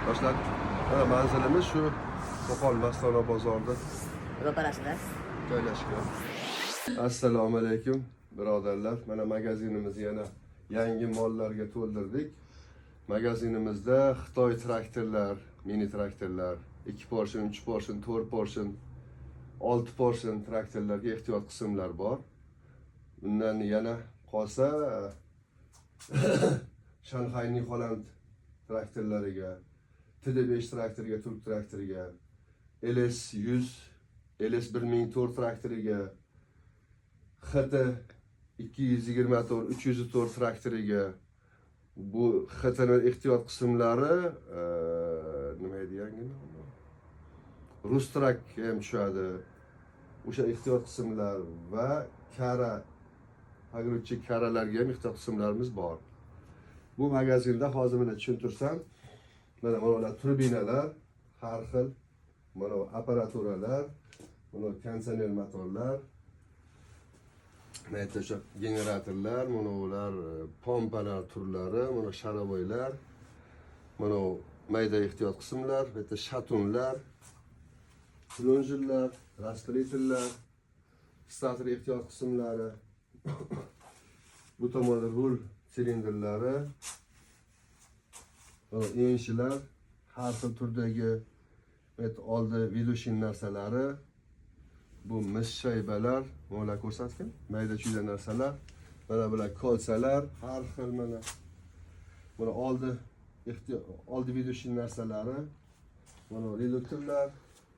Yoshlar, mana manzilimiz shu Qo'qon Mastona bozorida ro'parasida joylashgan. Assalomu alaykum birodarlar. Mana magazinimizni yana yangi mollarga to'ldirdik. Magazinimizda Xitoy traktorlar, mini traktorlar, 2 portion, 3 portion, 4 portion, 6 portion traktorlarga ehtiyot qismlar bor. Bundan yana qolsa Shanghai New Holland traktorlariga, TD5 traktoriga, Turk traktoriga, LS100, LS1004 traktoriga, XT 224, 304 traktoriga, bu XT'ning ehtiyot qismlari nima edi yangi nomi? Rustrak ham tushadi. O'sha ehtiyot qismlar va kara, pogruchik karalarga ham ehtiyot qismlarimiz bor. Bu magazinda hozir mana tushuntirsam, mana bular turbinalar, har xil, mana apparaturalar, mana konditsioner motorlar, mana o'sha generatorlar, mana ular pompalar turlari, mana sharovoylar, mana mayda ehtiyot qismlar, bu yerda shatunlar, plonjerlar, raspleterlar, starter ehtiyot qismlari, bu tomonda rul silindrlari, enchilar, har xil turdagi oldi vidushin narsalari, bu mis shaybalar, mo'la ko'rsatgan, mayda chuyda narsalar, mana bular kolsalar, har xil mana oldi vidushin narsalari, mana reduktorlar,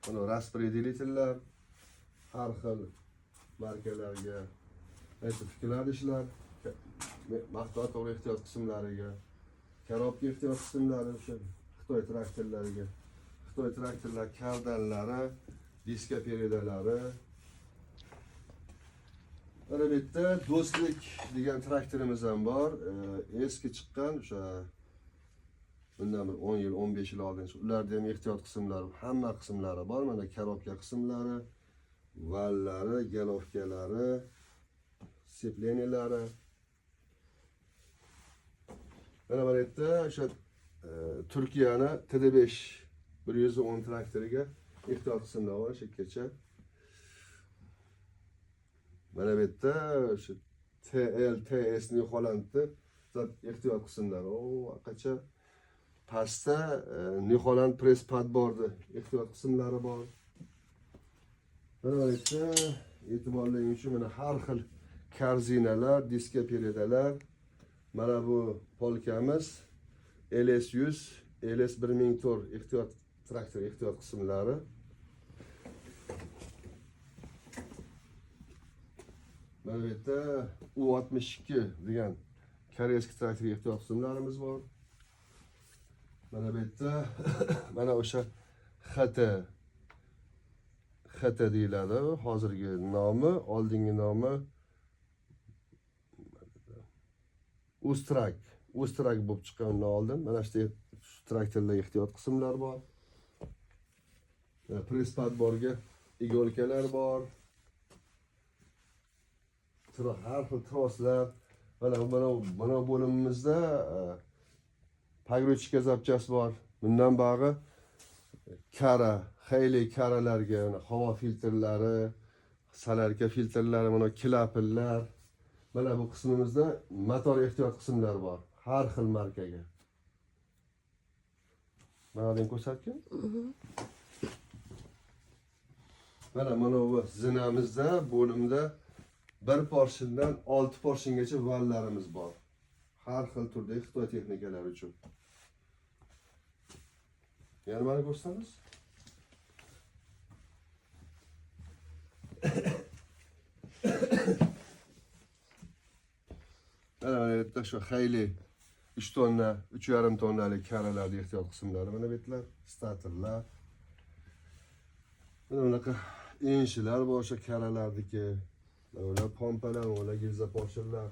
mana raspredeliterlar, har xil markalarga fikrlar ishlar, mahsulot to'g'ri ehtiyot qismlariga, korobka ehtiyot qismlari, o'sha Xitoy traktorlariga, Xitoy traktorlar kardanlari, diska peredalari. Mana bu yerda Do'stlik degan traktorimiz ham bor. Eski chiqqan, o'sha bundan bir 10 yil, 15 yil oldin ularda ham ehtiyot qismlari, hamma qismlari bor. Mana korobka qismlari, vallari, galovkalari, sepleniyalari. Mana bu yerda o'sha Turkiyani TD5 110 traktoriga ehtiyot qismlar bor shekkacha. Mana bu yerda o'sha TL, TS New Hollandni ehtiyot qismlari. Qancha pastda New Holland press pad bordi, ehtiyot qismlari bor. Mana bu yerda e'tiborlaring uchun mana har xil karzinalar, diska peredalar. Mana bu polkamiz LS100, LS1004 ehtiyot traktor ehtiyot qismlari. Mana bu yerda U62 degan koreyskiy traktor ehtiyot qismlarimiz bor. Mana bu yerda mana o'sha XT deyiladi, hozirgi nomi, oldingi nomi Ustrak bo'lib chiqqanidan oldin mana shu traktorlar ehtiyot qismlar bor. Press pad borga igolkalar bor. Har xil troslar. Mana bo'limimizda pogruchka zapchasi bor. Bundan bag'i kara, xeyli karalarga havo filtrlari, salarka filtrlari, mana klapillar. Mana bu qismimizda motor ehtiyot qismlari bor, har xil markaga. Mana bu ko'rsatgan. Mana bu zinamizda, bo'limda 1 portiondan 6 portiongacha vallarimiz bor. Har xil turdagi Xitoy texnikalari uchun. Yana mana ko'rsatamiz. Mana bu yerda shu xeyli 3 tonna, 3,5 tonnalik karalarni ehtiyot qismlari, mana bu yerlar, starterlar. Mana bunaqa enchilar bor o'sha karalardagi. Mana ular pompalar, ular gilza porshinlar.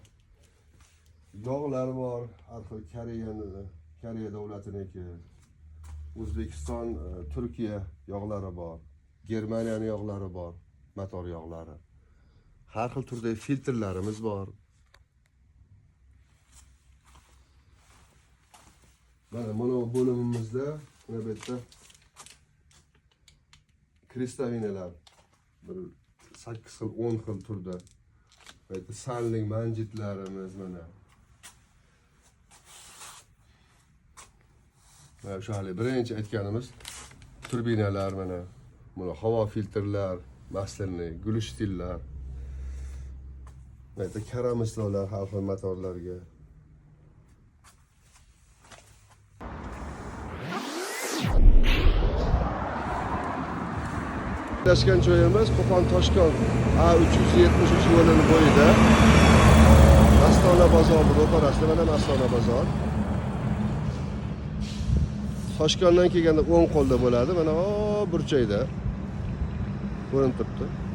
Yog'lar bor, har xil Koreya davlatiniki. O'zbekiston, Turkiya yog'lari bor. Germaniyaning yog'lari bor, motor yog'lari. Har xil turdagi filtrlarimiz bor. Mana bu bo'limimizda Mana bu yerda krestavinalar bir 8 xil, 10 xil turda. Bu yerda salning manjitlarimiz mana. Mana shu hali birinchi aytganimiz turbinalar mana. Mana havo filtrlar, maslinli, glushtillar. Bu yerda karamizlovlar har xil motorlarga. Joylashgan joyimiz Qo'qon-Toshkent A373 yo'lini bo'yida. Astona bozori ro'parasida mana Astona bozor. Toshkentdan kelganda o'ng qo'lda bo'ladi, mana o burchakda ko'rinib turibdi.